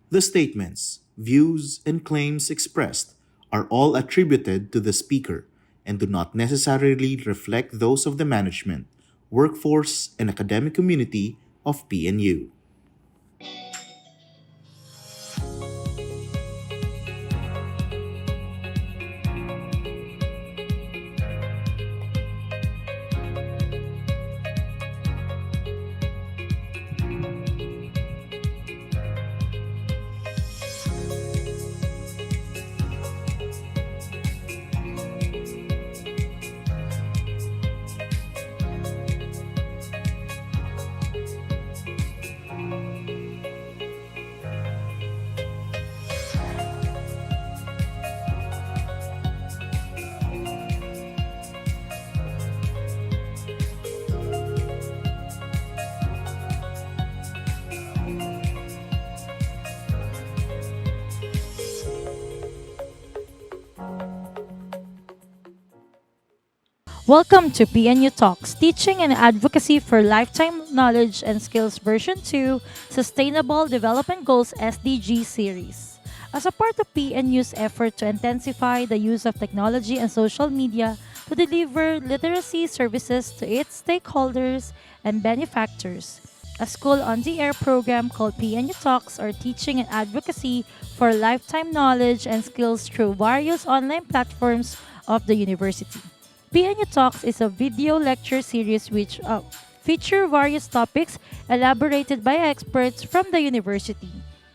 The statements, views, and claims expressed are all attributed to the speaker and do not necessarily reflect those of the management, workforce, and academic community of PNU. Welcome to PNU Talks, Teaching and Advocacy for Lifetime Knowledge and Skills Version 2, Sustainable Development Goals SDG Series. As a part of PNU's effort to intensify the use of technology and social media to deliver literacy services to its stakeholders and benefactors, a school on the air program called PNU Talks, or Teaching and Advocacy for Lifetime Knowledge and Skills through various online platforms of the university. PNU Talks is a video lecture series which feature various topics elaborated by experts from the university.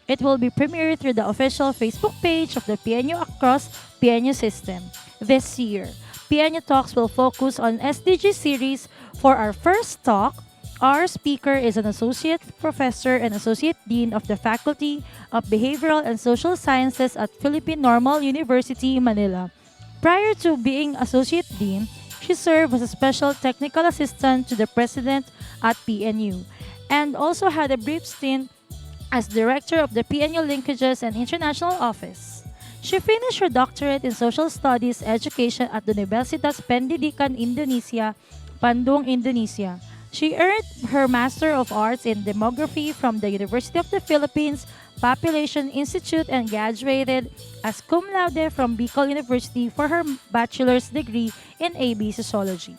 It will be premiered through the official Facebook page of the PNU across PNU system. This year, PNU Talks will focus on SDG series. For our first talk, our speaker is an associate professor and associate dean of the Faculty of Behavioral and Social Sciences at Philippine Normal University, Manila. Prior to being Associate Dean, she served as a special technical assistant to the president at PNU and also had a brief stint as director of the PNU Linkages and International Office. She finished her doctorate in social studies education at the Universitas Pendidikan Indonesia, Bandung, Indonesia. She earned her Master of Arts in Demography from the University of the Philippines Population Institute and graduated as cum laude from Bicol University for her bachelor's degree in AB Sociology.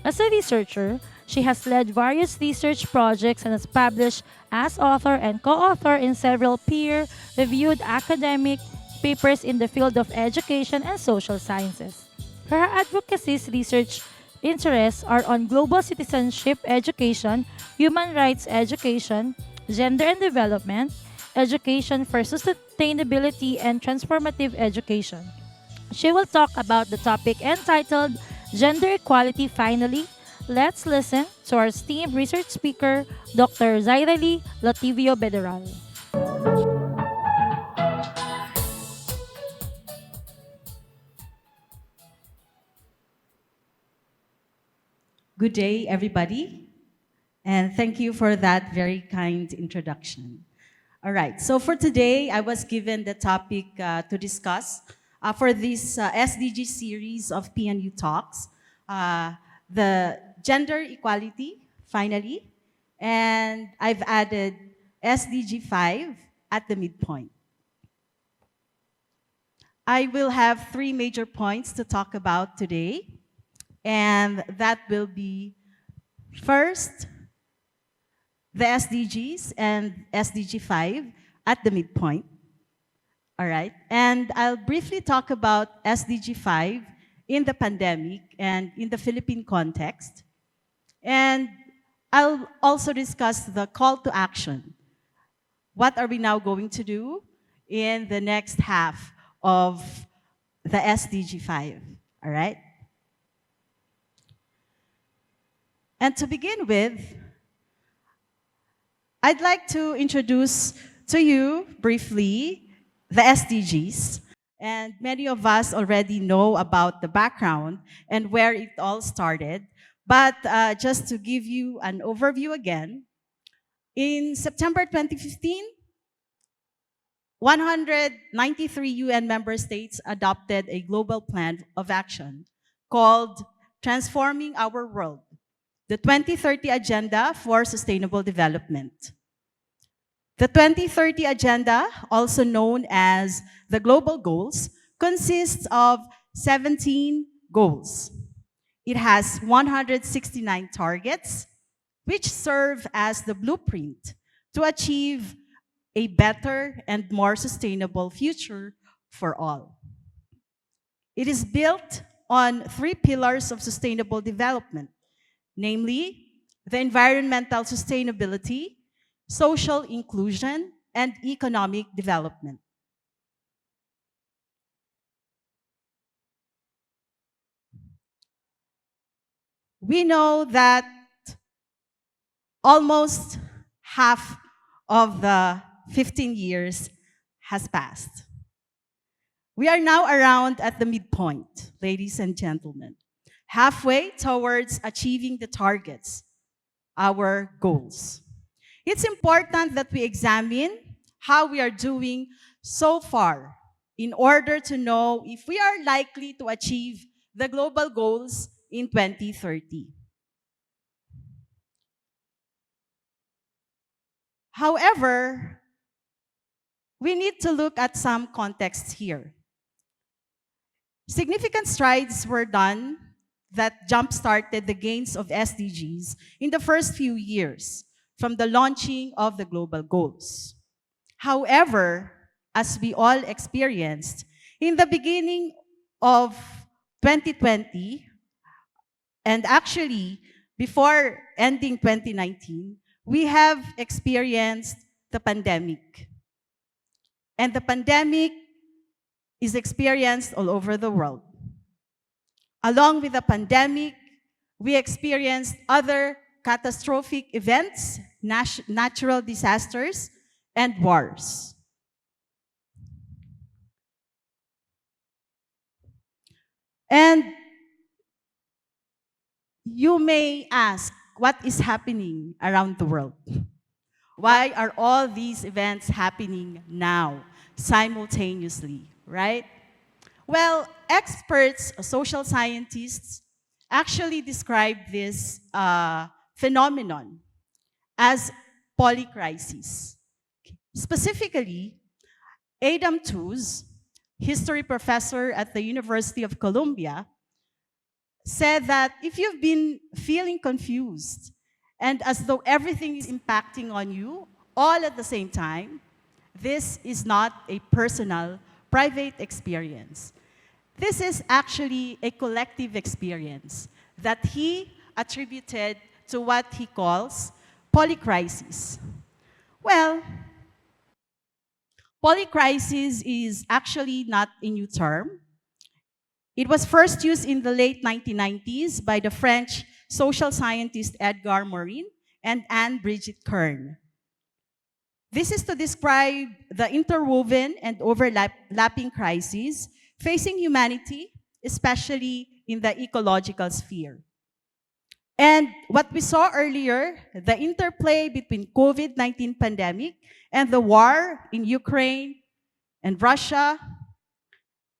As a researcher, she has led various research projects and has published as author and co-author in several peer-reviewed academic papers in the field of education and social sciences. Her advocacy's research interests are on global citizenship education, human rights education, gender and development, education for sustainability, and transformative education. She will talk about the topic entitled Gender Equality Finally. Let's listen to our esteemed research speaker, Dr. Zyralie Lotivio-Bedural. Good day, everybody, and thank you for that very kind introduction. All right, so for today, I was given the topic to discuss for this SDG series of PNU Talks, the gender equality, finally, and I've added SDG 5 at the midpoint. I will have three major points to talk about today. And that will be first, the SDGs and SDG 5 at the midpoint. All right. And I'll briefly talk about SDG 5 in the pandemic and in the Philippine context. And I'll also discuss the call to action. What are we now going to do in the next half of the SDG 5? All right. And to begin with, I'd like to introduce to you briefly the SDGs. And many of us already know about the background and where it all started. But just to give you an overview again, in September 2015, 193 UN member states adopted a global plan of action called Transforming Our World, the 2030 Agenda for Sustainable Development. The 2030 Agenda, also known as the Global Goals, consists of 17 goals. It has 169 targets, which serve as the blueprint to achieve a better and more sustainable future for all. It is built on three pillars of sustainable development, namely the environmental sustainability, social inclusion, and economic development. We know that almost half of the 15 years has passed. We are now around at the midpoint, ladies and gentlemen, halfway towards achieving the targets, our goals. It's important that we examine how we are doing so far in order to know if we are likely to achieve the global goals in 2030. However, we need to look at some context here. Significant strides were done that jump-started the gains of SDGs in the first few years from the launching of the global goals. However, as we all experienced, in the beginning of 2020, and actually before ending 2019, we have experienced the pandemic. And the pandemic is experienced all over the world. Along with the pandemic, we experienced other catastrophic events, natural disasters, and wars. And you may ask, what is happening around the world? Why are all these events happening now, simultaneously, right? Well, experts, social scientists, actually describe this phenomenon as polycrisis. Specifically, Adam Tooze, history professor at the University of Columbia, said that if you've been feeling confused and as though everything is impacting on you all at the same time, this is not a personal, private experience. This is actually a collective experience that he attributed to what he calls polycrisis. Well, polycrisis is actually not a new term. It was first used in the late 1990s by the French social scientist Edgar Morin and Anne-Brigitte Kern. This is to describe the interwoven and overlapping crises facing humanity, especially in the ecological sphere. And what we saw earlier, the interplay between COVID-19 pandemic and the war in Ukraine and Russia,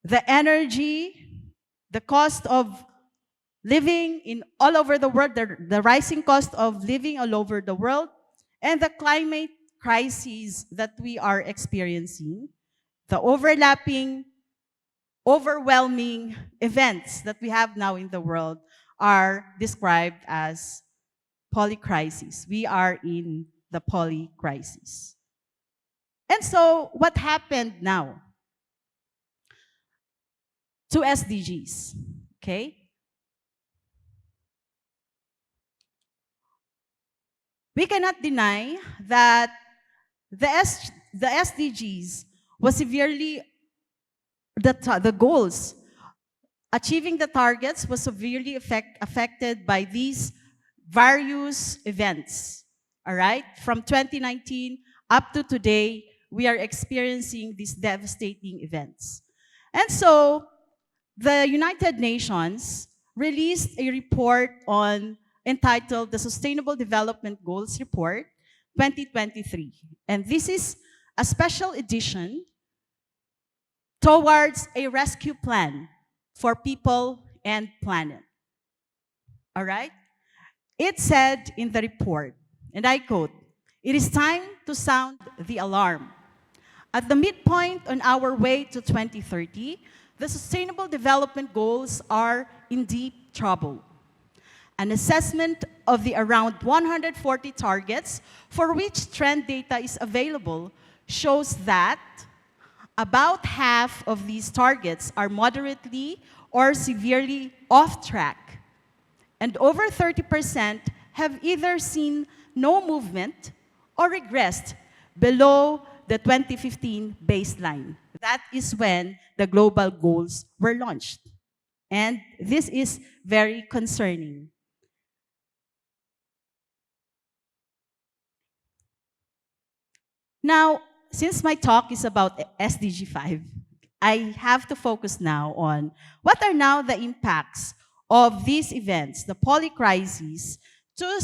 the energy, the cost of living in all over the world, the rising cost of living all over the world, and the climate crises that we are experiencing, the overlapping, overwhelming events that we have now in the world are described as polycrisis. We are in the polycrisis. And so what happened now to SDGs? Okay? We cannot deny that the SDGs was severely, the goals, achieving the targets was severely affected by these various events, all right? From 2019 up to today, we are experiencing these devastating events. And so, the United Nations released a report entitled the Sustainable Development Goals Report 2023. And this is a special edition towards a rescue plan for people and planet. All right? It said in the report, and I quote, It is time to sound the alarm. At the midpoint on our way to 2030, the Sustainable Development Goals are in deep trouble. An assessment of the around 140 targets for which trend data is available shows that about half of these targets are moderately or severely off track, and over 30% have either seen no movement or regressed below the 2015 baseline. That is when the global goals were launched. And this is very concerning. Now, since my talk is about SDG 5, I have to focus now on what are now the impacts of these events, the polycrises, to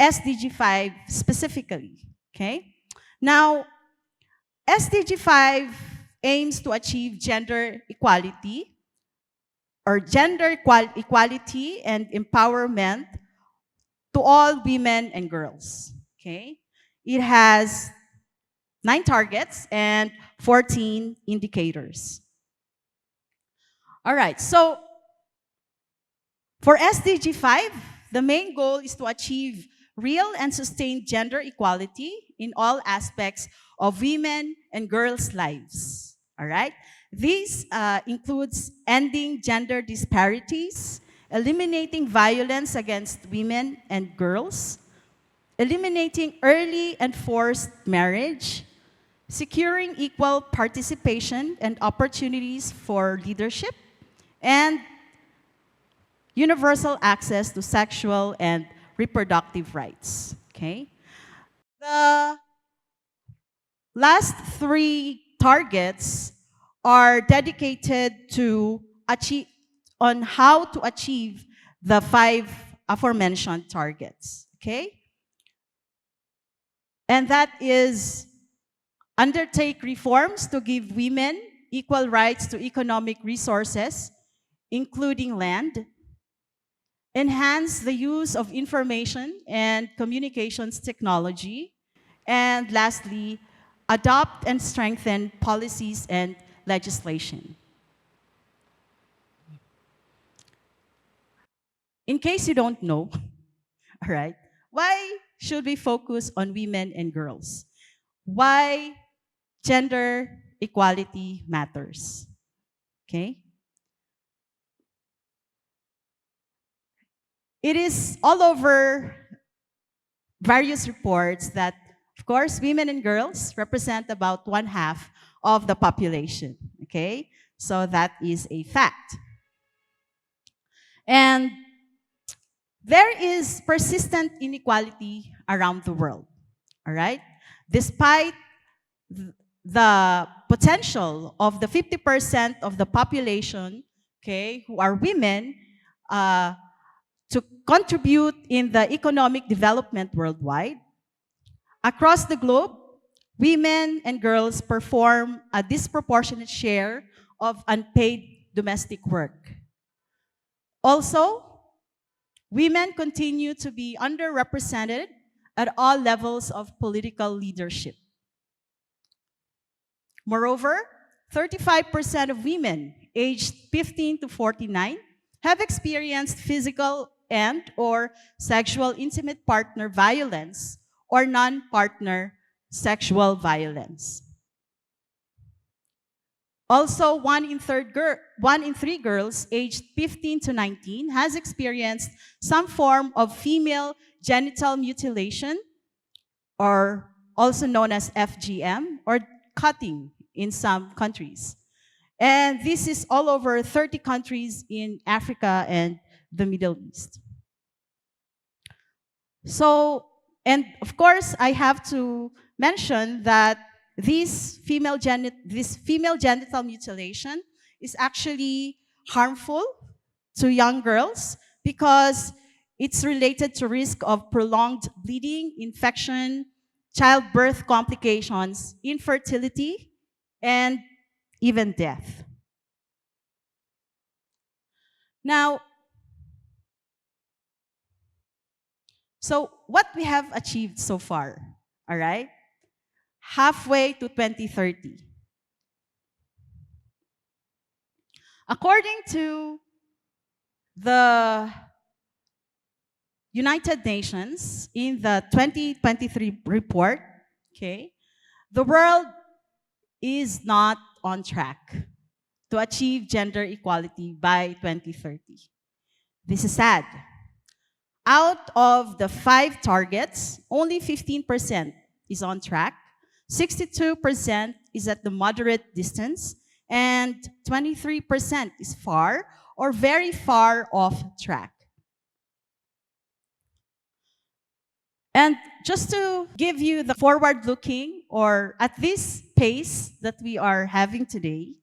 SDG 5 specifically. Okay? Now, SDG 5 aims to achieve gender equality or equality and empowerment to all women and girls. Okay? It has 9 targets and 14 indicators. All right, so for SDG 5, the main goal is to achieve real and sustained gender equality in all aspects of women and girls' lives. All right? This includes ending gender disparities, eliminating violence against women and girls, eliminating early and forced marriage, securing equal participation and opportunities for leadership, and universal access to sexual and reproductive rights. Okay? The last 3 targets are dedicated to achieve on how to achieve the 5 aforementioned targets. Okay? And that is undertake reforms to give women equal rights to economic resources, including land, enhance the use of information and communications technology, and lastly, adopt and strengthen policies and legislation. In case you don't know, all right, why should we focus on women and girls? Why gender equality matters? Okay? It is all over various reports that, of course, women and girls represent about 1/2 of the population. Okay? So that is a fact. And there is persistent inequality around the world. All right? Despite the potential of the 50% of the population, okay, who are women, to contribute in the economic development worldwide. Across the globe, women and girls perform a disproportionate share of unpaid domestic work. Also, women continue to be underrepresented at all levels of political leadership. Moreover, 35% of women aged 15 to 49 have experienced physical and/or sexual intimate partner violence or non-partner sexual violence. Also, 1 in 3 girls aged 15 to 19 has experienced some form of female genital mutilation, or also known as FGM, or cutting in some countries. And this is all over 30 countries in Africa and the Middle East. So, and of course, I have to mention that this female genital mutilation is actually harmful to young girls because it's related to risk of prolonged bleeding, infection, childbirth complications, infertility, and even death. Now, so what we have achieved so far, all right? Halfway to 2030. According to the United Nations, in the 2023 report, okay, the world is not on track to achieve gender equality by 2030. This is sad. Out of the 5 targets, only 15% is on track, 62% is at the moderate distance, and 23% is far or very far off track. And just to give you the forward-looking, or at this pace that we are having today,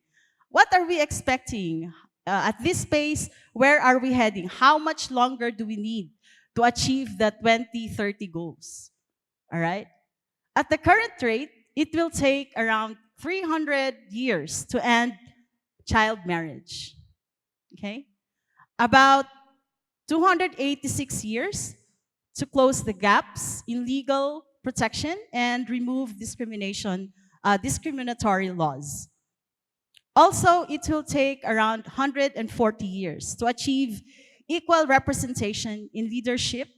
what are we expecting? At this pace, where are we heading? How much longer do we need to achieve the 2030 goals? All right? At the current rate, it will take around 300 years to end child marriage. Okay? About 286 years to close the gaps in legal protection and remove discriminatory laws. Also, it will take around 140 years to achieve equal representation in leadership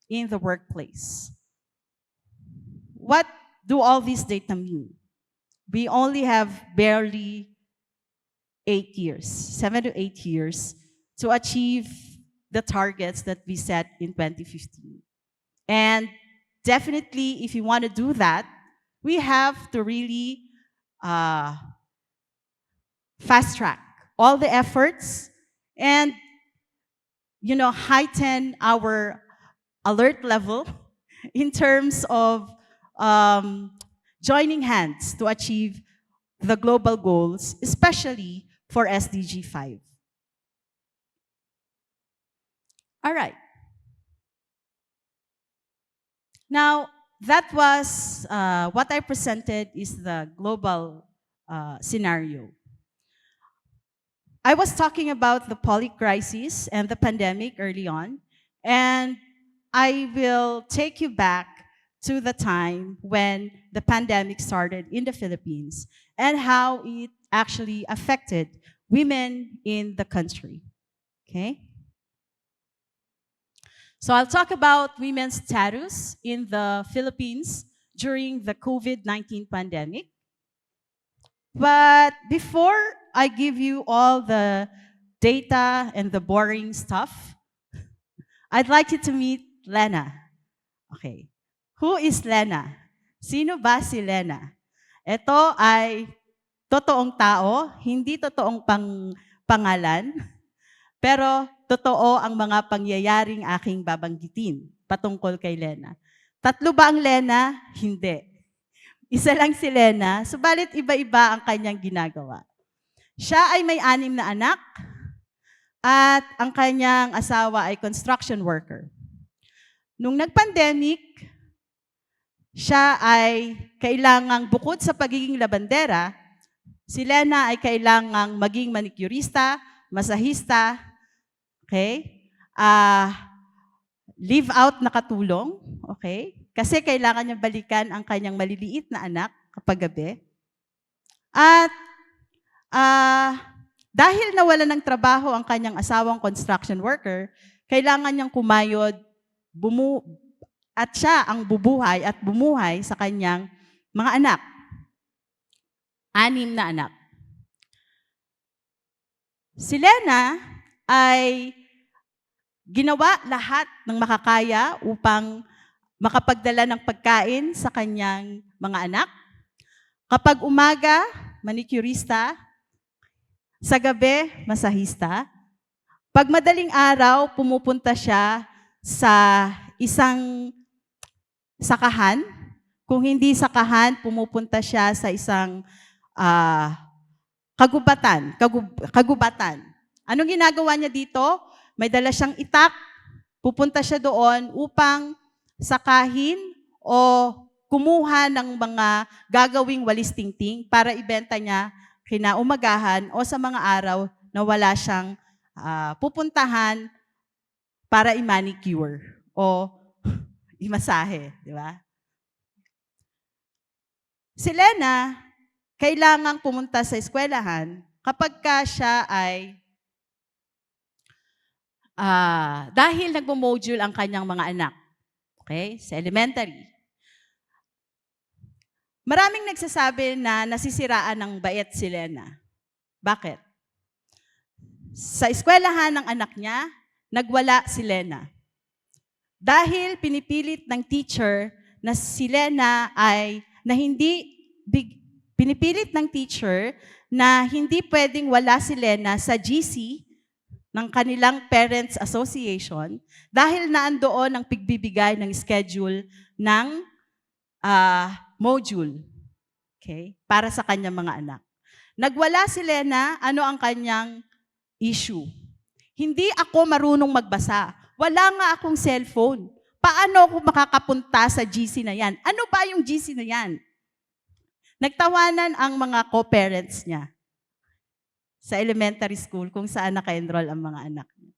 in the workplace. What do all these data mean? We only have barely 8 years, 7 to 8 years to achieve the targets that we set in 2015. And definitely, if you want to do that, we have to really fast track all the efforts and heighten our alert level in terms of joining hands to achieve the global goals, especially for SDG 5. All right. Now, that was what I presented is the global scenario. I was talking about the polycrisis and the pandemic early on, and I will take you back to the time when the pandemic started in the Philippines and how it actually affected women in the country. Okay? So I'll talk about women's status in the Philippines during the COVID-19 pandemic. But before I give you all the data and the boring stuff, I'd like you to meet Lena. Okay. Who is Lena? Sino ba si Lena? Ito ay totoong tao, hindi totoong pangalan, pero totoo ang mga pangyayaring aking babanggitin patungkol kay Lena. Tatlo ba ang Lena? Hindi. Isa lang si Lena, subalit iba-iba ang kanyang ginagawa. Siya ay may 6 na anak at ang kanyang asawa ay construction worker. Nung nag-pandemic, siya ay kailangang bukod sa pagiging labandera, si Lena ay kailangang maging manicurista, masahista, okay? Leave out na katulong, okay? Kasi kailangan niya balikan ang kanyang maliliit na anak kapag gabi. At dahil nawala ng trabaho ang kanyang asawang construction worker, kailangan niyang kumayod at siya ang bubuhay at bumuhay sa kanyang mga anak. 6 na anak. Si Lena ay ginawa lahat ng makakaya upang makapagdala ng pagkain sa kanyang mga anak. Kapag umaga, manicurista. Sa gabi, masahista. Pag madaling araw, pumupunta siya sa isang sakahan. Kung hindi sakahan, pumupunta siya sa isang kagubatan. Anong ginagawa niya dito? May dala siyang itak. Pupunta siya doon upang sakahin o kumuha ng mga gagawing walis tingting para ibenta niya kinaumagahan o sa mga araw na wala siyang pupuntahan para i-manicure o imasahe, di ba? Si Lena, kailangang pumunta sa eskwelahan kapag ka siya ay dahil nagmo-module ang kanyang mga anak. Okay? Sa elementary. Maraming nagsasabi na nasisiraan ng bait si Lena. Bakit? Sa eskwelahan ng anak niya, nagwala si Lena. Dahil pinipilit ng teacher na si Lena ay, pinipilit ng teacher na hindi pwedeng wala si Lena sa GC ng kanilang Parents Association dahil naandoon ang pigbibigay ng schedule ng module, okay, para sa kanyang mga anak. Nagwala si Lena, ano ang kanyang issue? Hindi ako marunong magbasa. Wala nga akong cellphone. Paano ako makakapunta sa GC na yan? Ano ba yung GC na yan? Nagtawanan ang mga co-parents niya sa elementary school kung saan naka-enroll ang mga anak niya.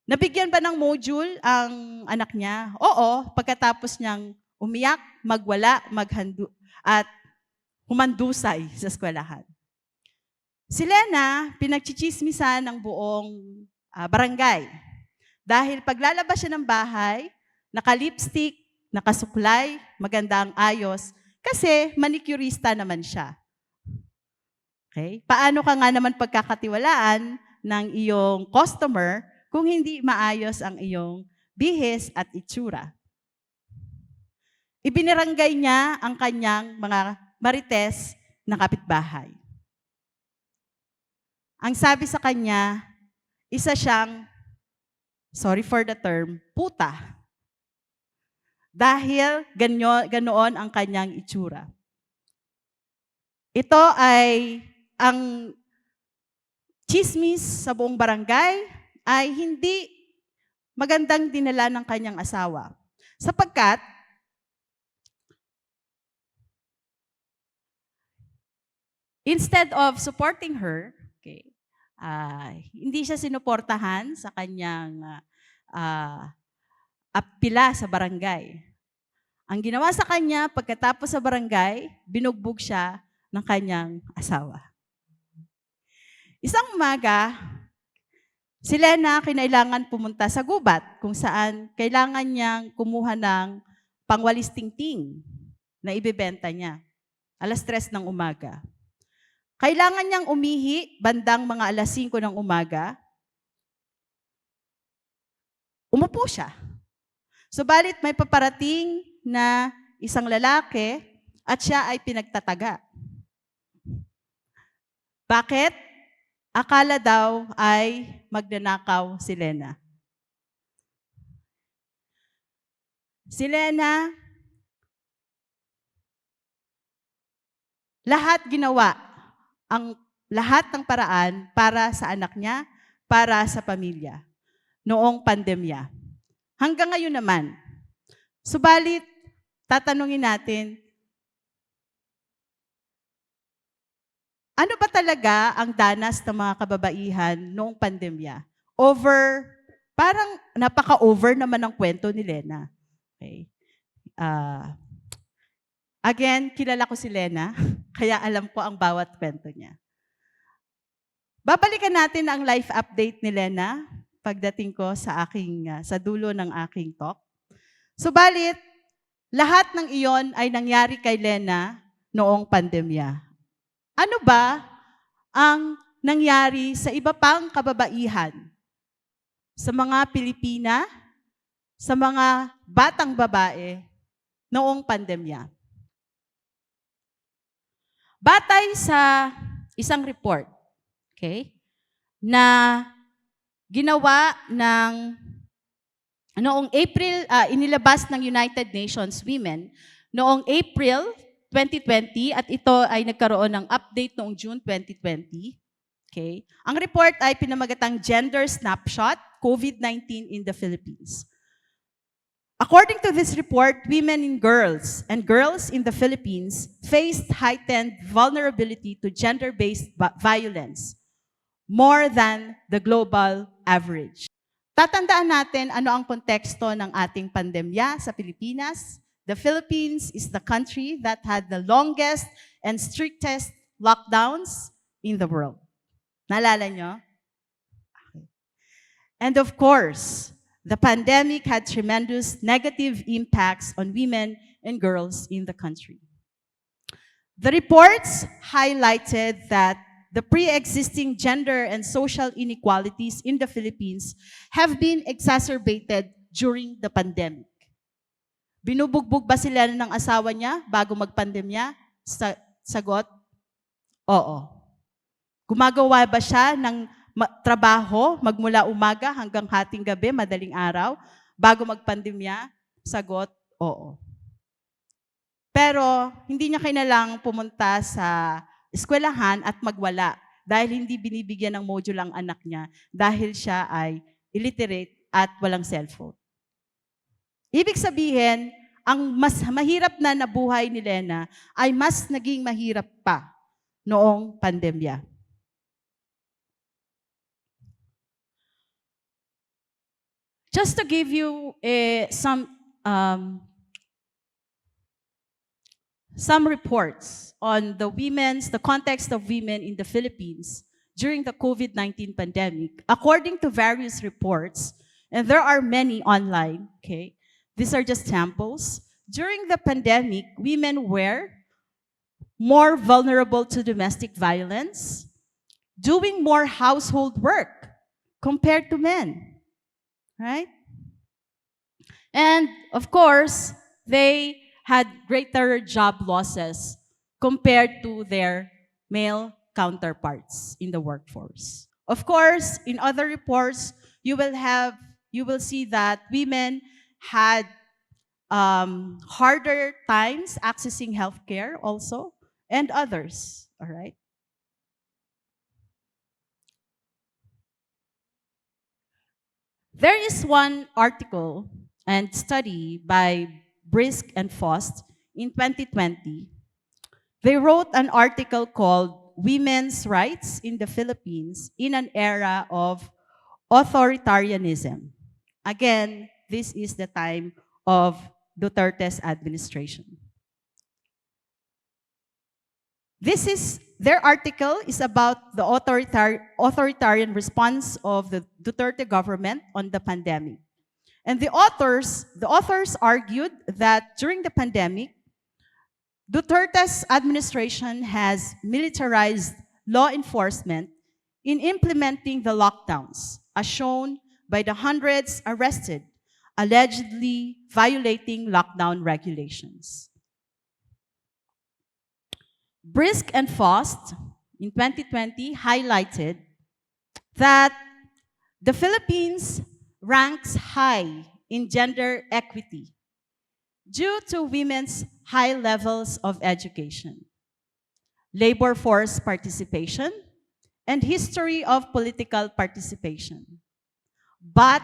Nabigyan ba ng module ang anak niya? Oo, pagkatapos niyang umiyak, magwala, at humandusay sa eskwelahan. Si Lena, pinagchichismisan ng buong barangay. Dahil paglalabas siya ng bahay, naka-lipstick, nakasuklay, maganda ang ayos, kasi manicurista naman siya. Okay? Paano ka nga naman pagkakatiwalaan ng iyong customer kung hindi maayos ang iyong bihis at itsura? Ibinirangay niya ang kanyang mga marites na kapitbahay. Ang sabi sa kanya, isa siyang, sorry for the term, puta. Dahil ganoon ang kanyang itsura. Ito ay ang chismis sa buong barangay ay hindi magandang dinala ng kanyang asawa. Sapagkat, instead of supporting her, okay, hindi siya sinuportahan sa kanyang apila sa barangay. Ang ginawa sa kanya, pagkatapos sa barangay, binugbog siya ng kanyang asawa. Isang umaga, si Lena kinailangan pumunta sa gubat kung saan kailangan niyang kumuha ng pangwalis tingting na ibebenta niya. 3:00 ng umaga. Kailangan niyang umihi bandang mga 5:00 ng umaga. Umupo siya. Subalit may paparating na isang lalaki at siya ay pinagtataga. Bakit? Akala daw ay magnanakaw si Lena. Si Lena, lahat ng paraan para sa anak niya, para sa pamilya, noong pandemya. Hanggang ngayon naman. Subalit, tatanungin natin, ano ba talaga ang danas ng mga kababaihan noong pandemya? Parang napaka-over naman ang kwento ni Lena. Okay. Again, kilala ko si Lena, kaya alam ko ang bawat kwento niya. Babalikan natin ang life update ni Lena pagdating ko sa dulo ng aking talk. Subalit, lahat ng iyon ay nangyari kay Lena noong pandemya. Ano ba ang nangyari sa iba pang kababaihan? Sa mga Pilipina, sa mga batang babae noong pandemya? Batay sa isang report, okay, na ginawa noong April, inilabas ng United Nations Women noong April 2020 at ito ay nagkaroon ng update noong June 2020. Okay? Ang report ay pinamagatang Gender Snapshot, COVID-19 in the Philippines. According to this report, women and girls in the Philippines faced heightened vulnerability to gender-based violence, more than the global average. Tatandaan natin ano ang konteksto ng ating pandemya sa Pilipinas The Philippines is the country that had the longest and strictest lockdowns in the world. Naalala nyo? And of course, the pandemic had tremendous negative impacts on women and girls in the country. The reports highlighted that the pre-existing gender and social inequalities in the Philippines have been exacerbated during the pandemic. Binubugbog ba sila ng asawa niya bago magpandemya? Sagot, oo. Gumagawa ba siya ng trabaho magmula umaga hanggang hating gabi, madaling araw, bago magpandemya? Sagot, oo. Pero hindi niya kailangang pumunta sa eskwelahan at magwala dahil hindi binibigyan ng module ang anak niya dahil siya ay illiterate at walang cellphone. Ibig sabihin, ang mas mahirap na nabuhay ni Lena ay mas naging mahirap pa noong pandemya. Just to give you some reports on the context of women in the Philippines during the COVID-19 pandemic, according to various reports, and there are many online, okay, these are just samples. During the pandemic, women were more vulnerable to domestic violence, doing more household work compared to men, right? And of course, they had greater job losses compared to their male counterparts in the workforce. Of course, in other reports, you will see that women had harder times accessing healthcare also, and others, all right? There is one article and study by Brisk and Fost in 2020. They wrote an article called Women's Rights in the Philippines in an Era of Authoritarianism. Again, this is the time of Duterte's administration. Their article is about the authoritarian response of the Duterte government on the pandemic. And the authors argued that during the pandemic, Duterte's administration has militarized law enforcement in implementing the lockdowns, as shown by the hundreds arrested, allegedly violating lockdown regulations. Brisk and Fost in 2020 highlighted that the Philippines ranks high in gender equity due to women's high levels of education, labor force participation, and history of political participation. But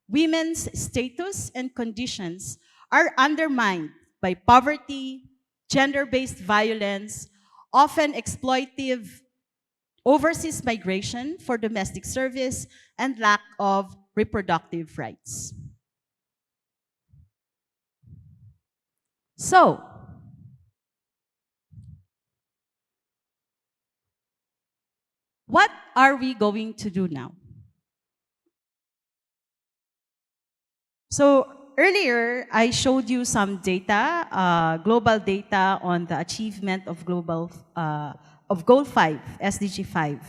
women's status and conditions are undermined by poverty, gender-based violence, often exploitative overseas migration for domestic service, and lack of reproductive rights. So, what are we going to do now? So, earlier, I showed you some data, global data on the achievement of Goal 5, SDG 5.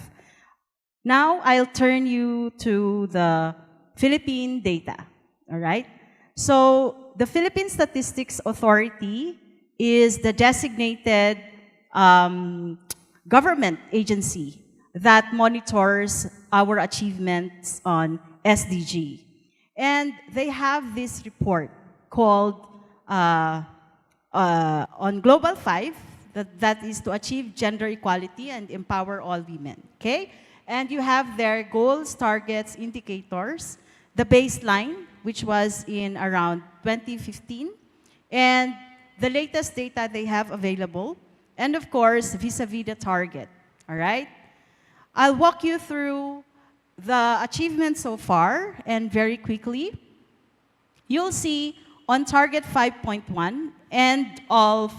Now, I'll turn you to the Philippine data, all right? So, the Philippine Statistics Authority is the designated government agency that monitors our achievements on SDG. And they have this report called on Global 5, that is to achieve gender equality and empower all women, okay? And you have their goals, targets, indicators, the baseline, which was in around 2015, and the latest data they have available, and of course, vis-a-vis the target, all right? I'll walk you through the achievements so far, and very quickly, you'll see on target 5.1, end all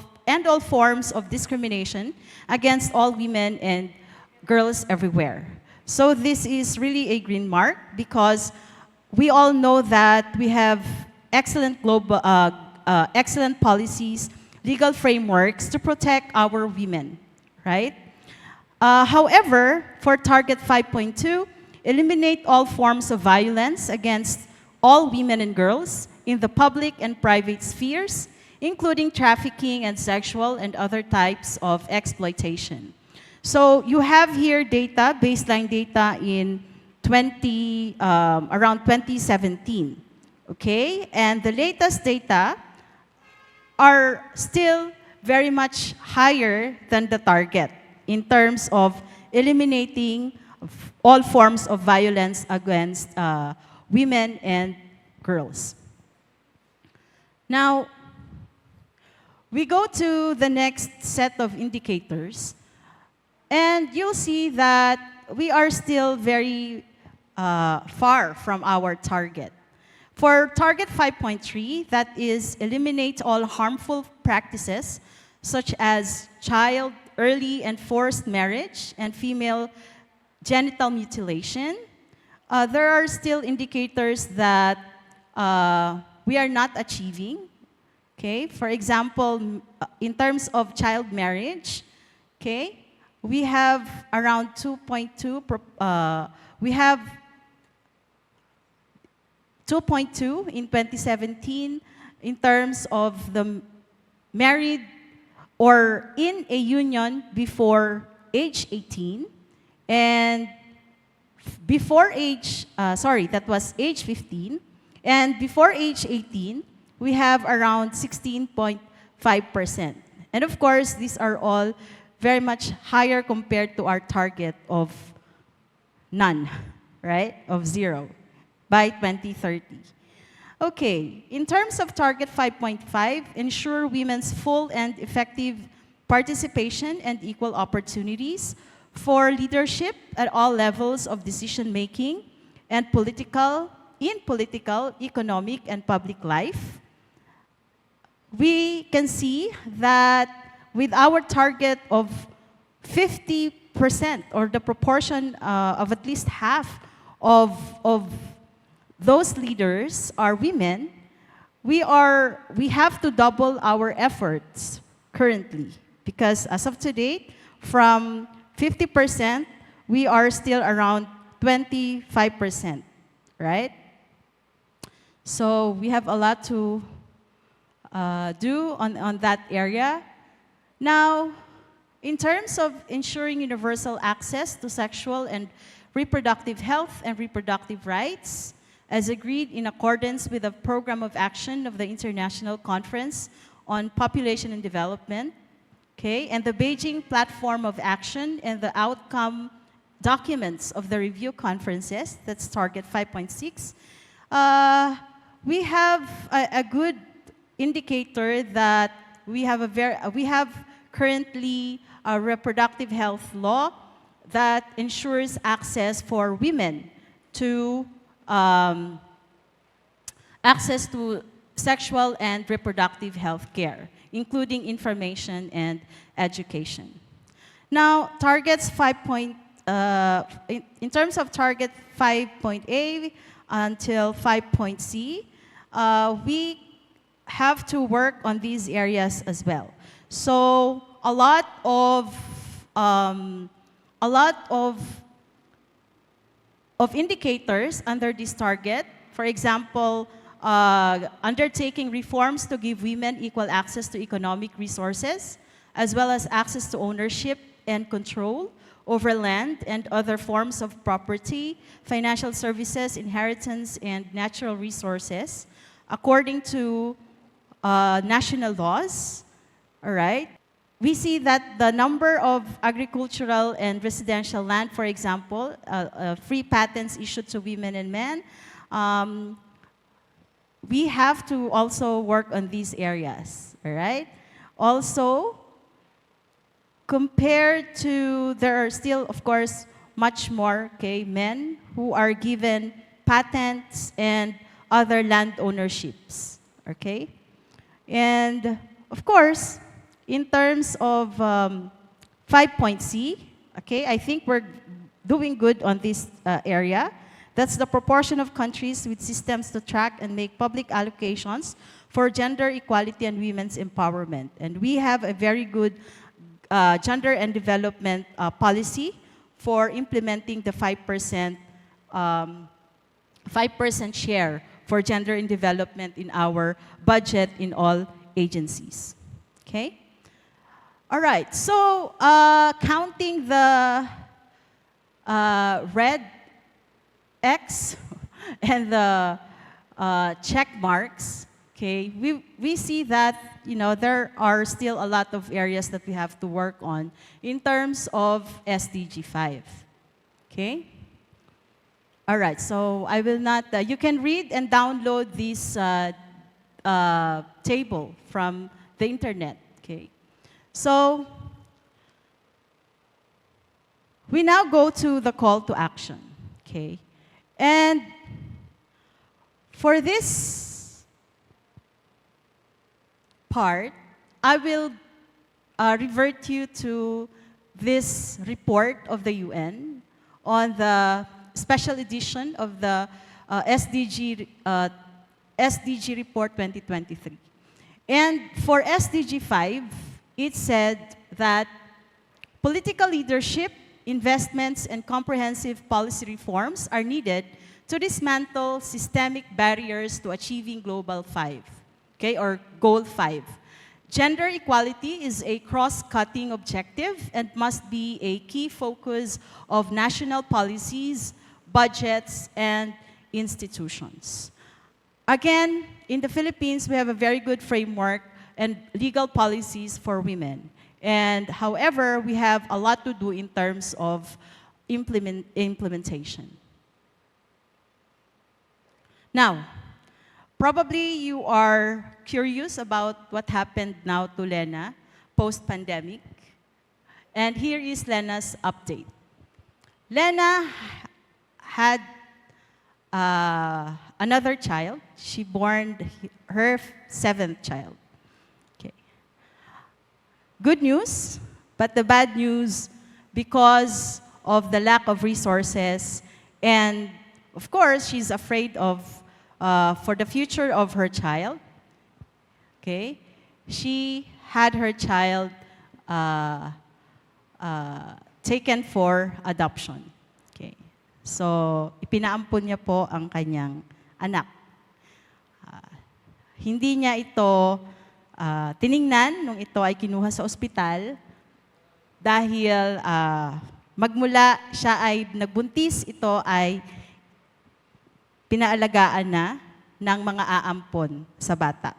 forms of discrimination against all women and girls everywhere. So this is really a green mark because we all know that we have excellent policies, legal frameworks to protect our women, right? However, for target 5.2, eliminate all forms of violence against all women and girls in the public and private spheres, including trafficking and sexual and other types of exploitation. So you have here data, baseline data in around 2017, okay? And the latest data are still very much higher than the target in terms of eliminating all forms of violence against women and girls. Now, we go to the next set of indicators, and you'll see that we are still very far from our target. For target 5.3, that is eliminate all harmful practices such as child, early and forced marriage, and female genital mutilation, there are still indicators that we are not achieving. Okay, for example, in terms of child marriage, okay, we have around 2.2. We have 2.2 in 2017 in terms of the married or in a union before age 18, and that was age 15, and before age 18, we have around 16.5%. And of course, these are all very much higher compared to our target of none, right? Of 0 by 2030. Okay, in terms of target 5.5, ensure women's full and effective participation and equal opportunities for leadership at all levels of decision making and political, economic, and public life. We can see that with our target of 50% or the proportion of at least half of those leaders are women, we have to double our efforts currently because as of today, from 50%, we are still around 25%, right? So we have a lot to do on that area. Now, in terms of ensuring universal access to sexual and reproductive health and reproductive rights, as agreed in accordance with the Program of Action of the International Conference on Population and Development, okay, and the Beijing Platform of Action and the outcome documents of the review conferences, that's target 5.6, we have a good indicator that we have currently a reproductive health law that ensures access for women to access to sexual and reproductive health care, including information and education. Now, targets in terms of target 5.A until 5.C, we have to work on these areas as well. So a lot of indicators under this target. For example, undertaking reforms to give women equal access to economic resources, as well as access to ownership and control over land and other forms of property, financial services, inheritance, and natural resources, according to national laws, all right? We see that the number of agricultural and residential land, for example, free patents issued to women and men, we have to also work on these areas, all right? Also, compared to, there are still, of course, much more, okay, men who are given patents and other land ownerships, Okay? And of course, in terms of 5-point C, okay, I think we're doing good on this area. That's the proportion of countries with systems to track and make public allocations for gender equality and women's empowerment. And we have a very good gender and development policy for implementing the 5% 5% share for gender in development in our budget in all agencies. Okay? All right, so counting the red X and the check marks, okay, we see that, you know, there are still a lot of areas that we have to work on in terms of SDG 5. Okay? All right, so I will not, you can read and download this table from the internet, okay? So, we now go to the call to action, okay? And for this part, I will revert you to this report of the UN on the special edition of the SDG Report 2023. And for SDG 5, it said that political leadership, investments, and comprehensive policy reforms are needed to dismantle systemic barriers to achieving Global 5, okay, or Goal 5. Gender equality is a cross-cutting objective and must be a key focus of national policies, budgets, and institutions. Again, in the Philippines, we have a very good framework and legal policies for women. And however, we have a lot to do in terms of implementation. Now, probably you are curious about what happened now to Lena post-pandemic. And here is Lena's update. Lena had another child. She born her 7th child. Okay. Good news, but the bad news, because of the lack of resources, and of course, she's afraid of for the future of her child. Okay, she had her child taken for adoption. Okay, so ipinaampon niya po ang kanyang anak. Hindi niya ito tiningnan nung ito ay kinuha sa ospital dahil magmula siya ay nagbuntis, ito ay pinaalagaan na ng mga aampon sa bata.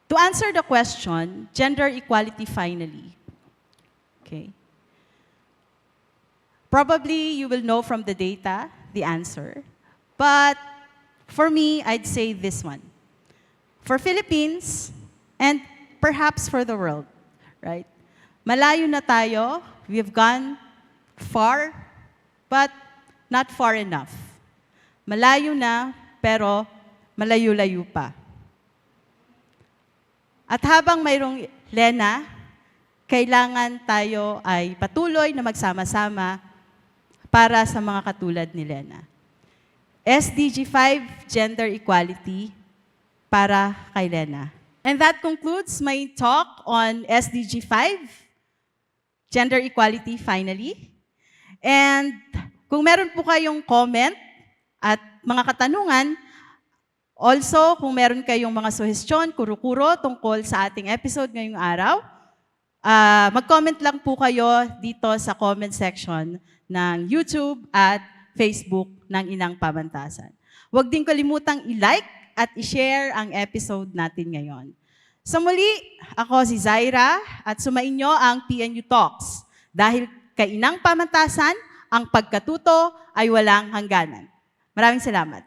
To answer the question, gender equality finally. Okay. Probably you will know from the data the answer, but for me, I'd say this one. For Philippines, and perhaps for the world, right? Malayo na tayo, we've gone far, but not far enough. Malayo na, pero malayo-layo pa. At habang mayroong Lena, kailangan tayo ay patuloy na magsama-sama para sa mga katulad ni Lena. SDG 5, Gender Equality, para kay Lena. And that concludes my talk on SDG 5, Gender Equality finally. And kung meron po kayong comment at mga katanungan, also kung meron kayong mga suhestyon, kuro-kuro tungkol sa ating episode ngayong araw, mag-comment lang po kayo dito sa comment section ng YouTube at Facebook ng Inang Pamantasan. Huwag din kalimutang i-like at i-share ang episode natin ngayon. Sa muli, ako si Zyra at sumainyo ang PNU Talks. Dahil kay Inang Pamantasan, ang pagkatuto ay walang hangganan. Maraming salamat.